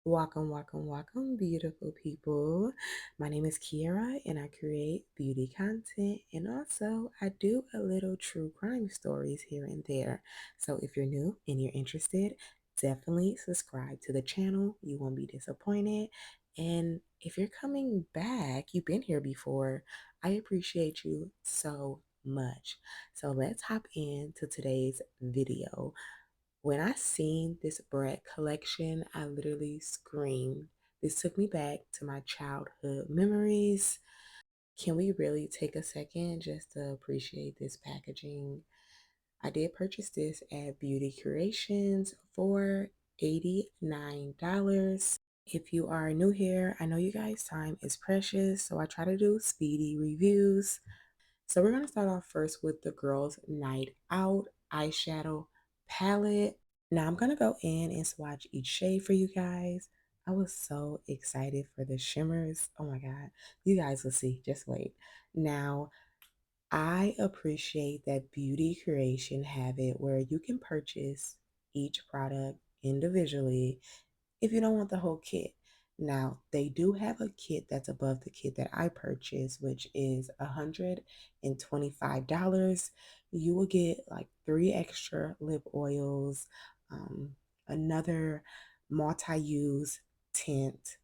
Welcome, beautiful people. My name is Kiara and I create beauty content and also I do a little true crime stories here and there. So if you're new and you're interested, definitely subscribe to the channel. You won't be disappointed. And if you're coming back, you've been here before, I appreciate you so much. So let's hop into today's video. When I seen this Bratz collection, I literally screamed. This took me back to my childhood memories. Can we really take a second just to appreciate this packaging? I did purchase this at Beauty Creations for $89. If you are new here, I know you guys' time is precious, so I try to do speedy reviews. So we're going to start off first with the Girls Night Out eyeshadow palette. Now I'm going to go in and swatch each shade for you guys. I was so excited for the shimmers. Oh my God. You guys will see. Just wait. Now, I appreciate that Beauty Creation have it where you can purchase each product individually if you don't want the whole kit. Now, they do have a kit that's above the kit that I purchased, which is $125. You will get like 3 extra lip oils, another multi-use tint.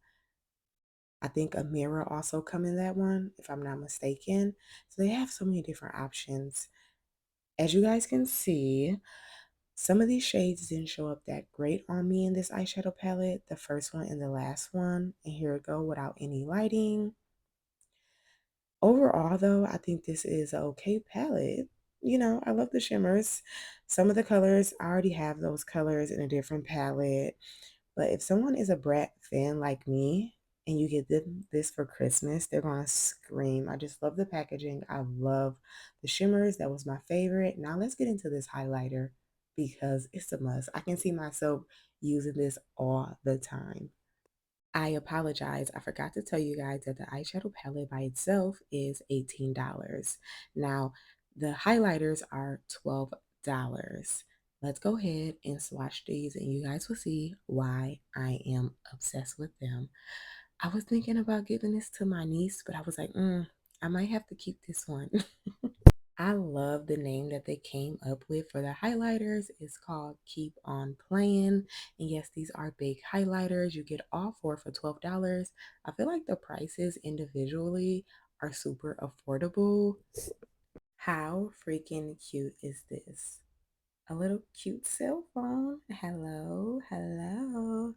I think a mirror also come in that one, if I'm not mistaken. So they have so many different options. As you guys can see, some of these shades didn't show up that great on me in this eyeshadow palette, the first one and the last one. And here we go without any lighting. Overall, though, I think this is an okay palette. You know, I love the shimmers. Some of the colors, I already have those colors in a different palette. But if someone is a Brat fan like me and you get this for Christmas, they're going to scream. I just love the packaging. I love the shimmers. That was my favorite. Now let's get into this highlighter because it's a must. I can see myself using this all the time. I apologize. I forgot to tell you guys that the eyeshadow palette by itself is $18. Now, the highlighters are $12. Let's go ahead and swatch these, and you guys will see why I am obsessed with them. I was thinking about giving this to my niece, but I was like, I might have to keep this one. I love the name that they came up with for the highlighters. It's called Keep On Playing. And yes, these are big highlighters. You get all four for $12. I feel like the prices individually are super affordable. How freaking cute is this? A little cute cell phone. Hello, hello.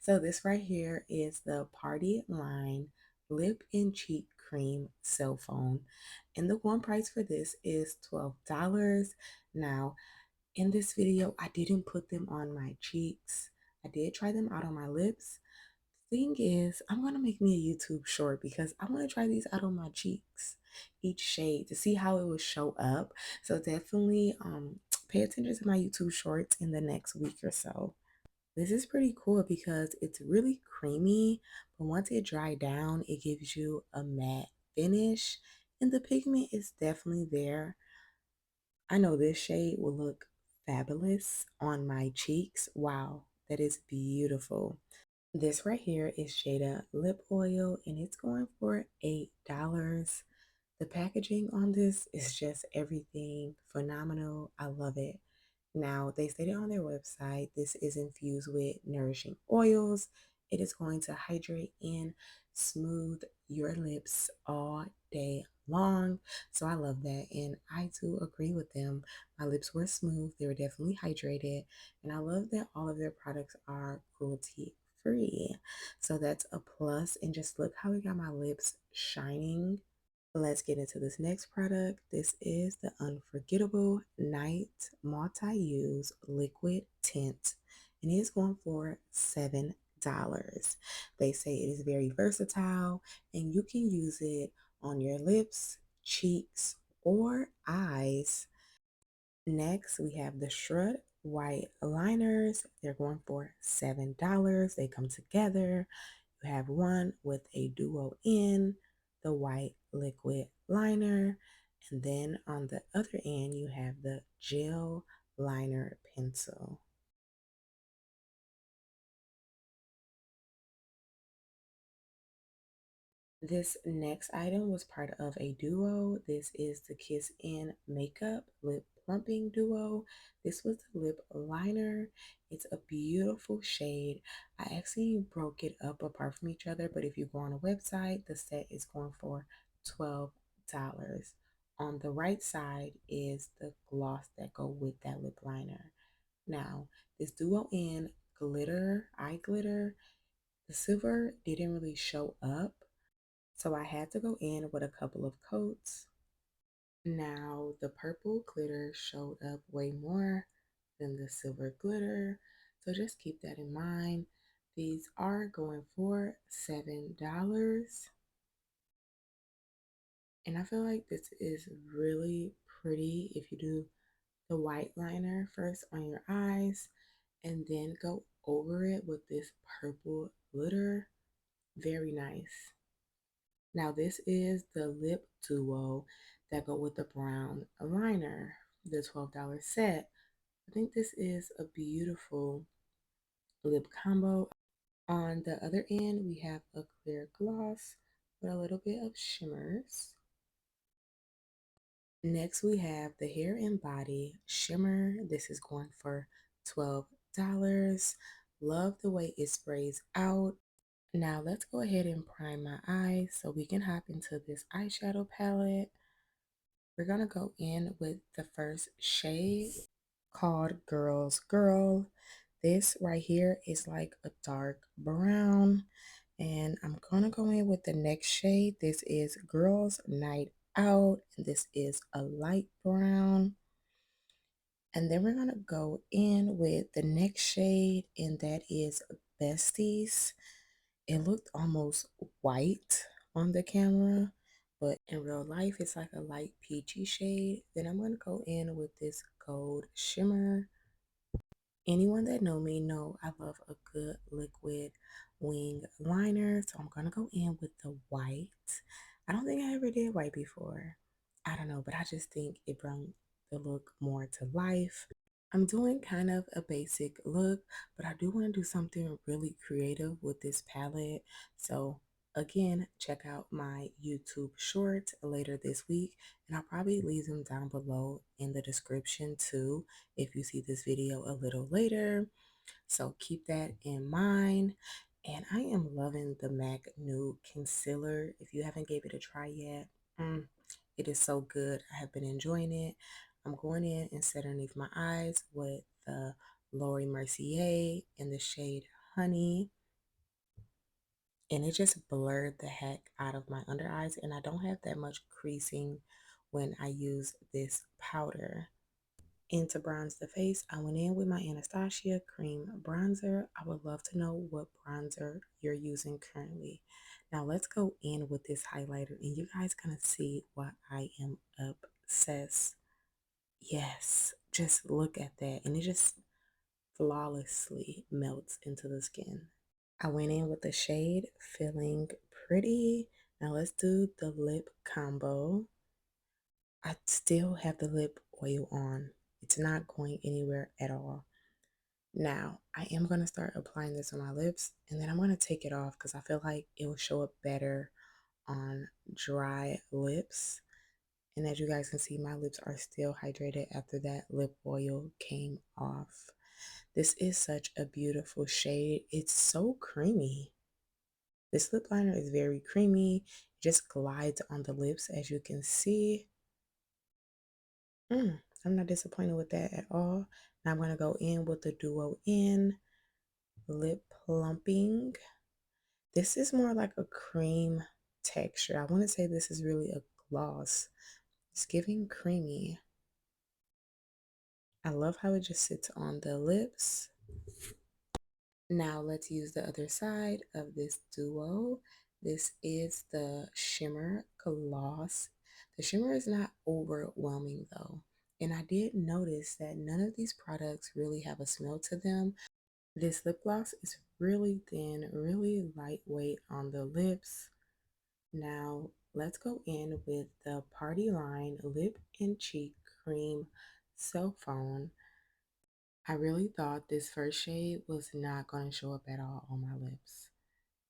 So this right here is the Party Line Lip and Cheek Cream cell phone. And the one price for this is $12. Now, in this video, I didn't put them on my cheeks. I did try them out on my lips. Thing is, I'm going to make me a YouTube short because I want to try these out on my cheeks, each shade, to see how it will show up. So definitely pay attention to my YouTube shorts in the next week or so. This is pretty cool because it's really creamy, but once it dries down, it gives you a matte finish, and the pigment is definitely there. I know this shade will look fabulous on my cheeks. Wow, that is beautiful. This right here is Jada lip oil and it's going for $8. The packaging on this is just everything phenomenal. I love it. Now, they stated on their website this is infused with nourishing oils. It is going to hydrate and smooth your lips all day long. So I love that. And I do agree with them. My lips were smooth, they were definitely hydrated. And I love that all of their products are cruelty free. So that's a plus. And just look how it got my lips shining. Let's get into this next product. This is the Unforgettable Night Multi-Use Liquid Tint, and it is going for $7. They say it is very versatile, and you can use it on your lips, cheeks, or eyes. Next, we have the Shrug White Liners. They're going for $7. They come together. You have one with a duo in the white liquid liner. And then on the other end, you have the gel liner pencil. This next item was part of a duo. This is the Kiss In Makeup Lip Plumping Duo. This was the lip liner. It's a beautiful shade. I actually broke it up apart from each other, but if you go on a website, the set is going for $12. On the right side is the gloss that go with that lip liner. Now, this duo in glitter, eye glitter, the silver didn't really show up, so I had to go in with a couple of coats. Now the purple glitter showed up way more than the silver glitter. So just keep that in mind. These are going for $7. And I feel like this is really pretty if you do the white liner first on your eyes and then go over it with this purple glitter. Very nice. Now this is the lip duo that go with the brown liner, the $12 set. I think this is a beautiful lip combo. On the other end, we have a clear gloss with a little bit of shimmers. Next, we have the Hair and Body Shimmer. This is going for $12. Love the way it sprays out. Now let's go ahead and prime my eyes so we can hop into this eyeshadow palette. We're gonna go in with the first shade called Girl's Girl. This right here is like a dark brown. And I'm gonna go in with the next shade. This is Girls Night Out. And this is a light brown. And then we're gonna go in with the next shade, and that is Besties. It looked almost white on the camera, but in real life it's like a light peachy shade. Then I'm going to go in with this gold shimmer. Anyone that know me know I love a good liquid wing liner, so I'm going to go in with the white. I don't think I ever did white before. I don't know, but I just think it brought the look more to life. I'm doing kind of a basic look, but I do want to do something really creative with this palette. So again, check out my YouTube shorts later this week, and I'll probably leave them down below in the description too if you see this video a little later. So keep that in mind. And I am loving the MAC Nude Concealer. If you haven't gave it a try yet, it is so good. I have been enjoying it. I'm going in and set underneath my eyes with the Laura Mercier in the shade Honey. And it just blurred the heck out of my under eyes. And I don't have that much creasing when I use this powder. And to bronze the face, I went in with my Anastasia cream bronzer. I would love to know what bronzer you're using currently. Now let's go in with this highlighter and you guys gonna see why I am obsessed. Yes, just look at that. And it just flawlessly melts into the skin. I went in with the shade Feeling Pretty. Now let's do the lip combo. I still have the lip oil on. It's not going anywhere at all. Now, I am going to start applying this on my lips and then I'm going to take it off because I feel like it will show up better on dry lips. And as you guys can see, my lips are still hydrated after that lip oil came off. This is such a beautiful shade. It's so creamy. This lip liner is very creamy. It just glides on the lips as you can see. I'm not disappointed with that at all. Now I'm going to go in with the Duo In Lip Plumping. This is more like a cream texture. I want to say this is really a gloss. It's giving creamy. I love how it just sits on the lips. Now let's use the other side of this duo. This is the shimmer gloss. The shimmer is not overwhelming though. And I did notice that none of these products really have a smell to them. This lip gloss is really thin, really lightweight on the lips. Now let's go in with the Party Line Lip and Cheek Cream Cell Phone. I really thought this first shade was not going to show up at all on my lips.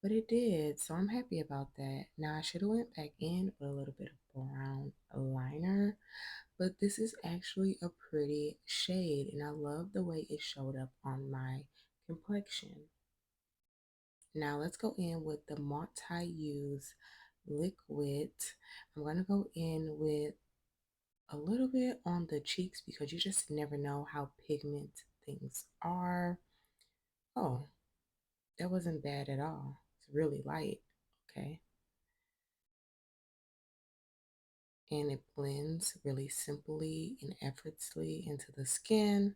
but it did. So I'm happy about that. Now I should have went back in with a little bit of brown liner, but this is actually a pretty shade and I love the way it showed up on my complexion. Now let's go in with the multi-use liquid. I'm going to go in with a little bit on the cheeks because you just never know how pigment things are. Oh, that wasn't bad at all. It's really light. Okay. And it blends really simply and effortlessly into the skin.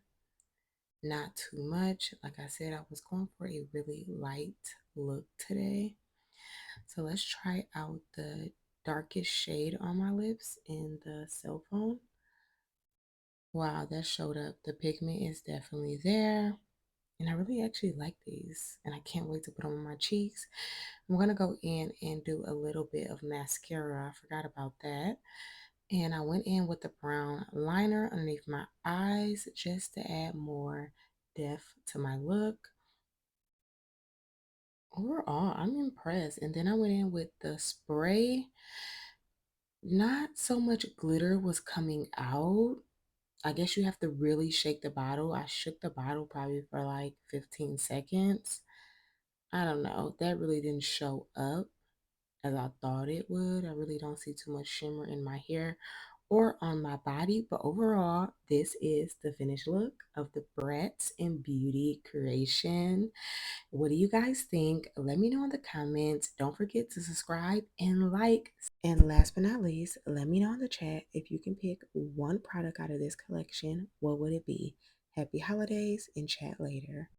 Not too much. Like I said, I was going for a really light look today. So let's try out the darkest shade on my lips in the cell phone. Wow, that showed up. The pigment is definitely there. And I really actually like these. And I can't wait to put them on my cheeks. I'm going to go in and do a little bit of mascara. I forgot about that. And I went in with the brown liner underneath my eyes just to add more depth to my look. Overall, I'm impressed. And then I went in with the spray. Not so much glitter was coming out. I guess you have to really shake the bottle. I shook the bottle probably for like 15 seconds. I don't know. That really didn't show up as I thought it would. I really don't see too much shimmer in my hair or on my body. But overall, this is the finished look of the Bratz and Beauty creation. What do you guys think? Let me know in the comments. Don't forget to subscribe and like. And last but not least, let me know in the chat if you can pick one product out of this collection. What would it be? Happy holidays and chat later.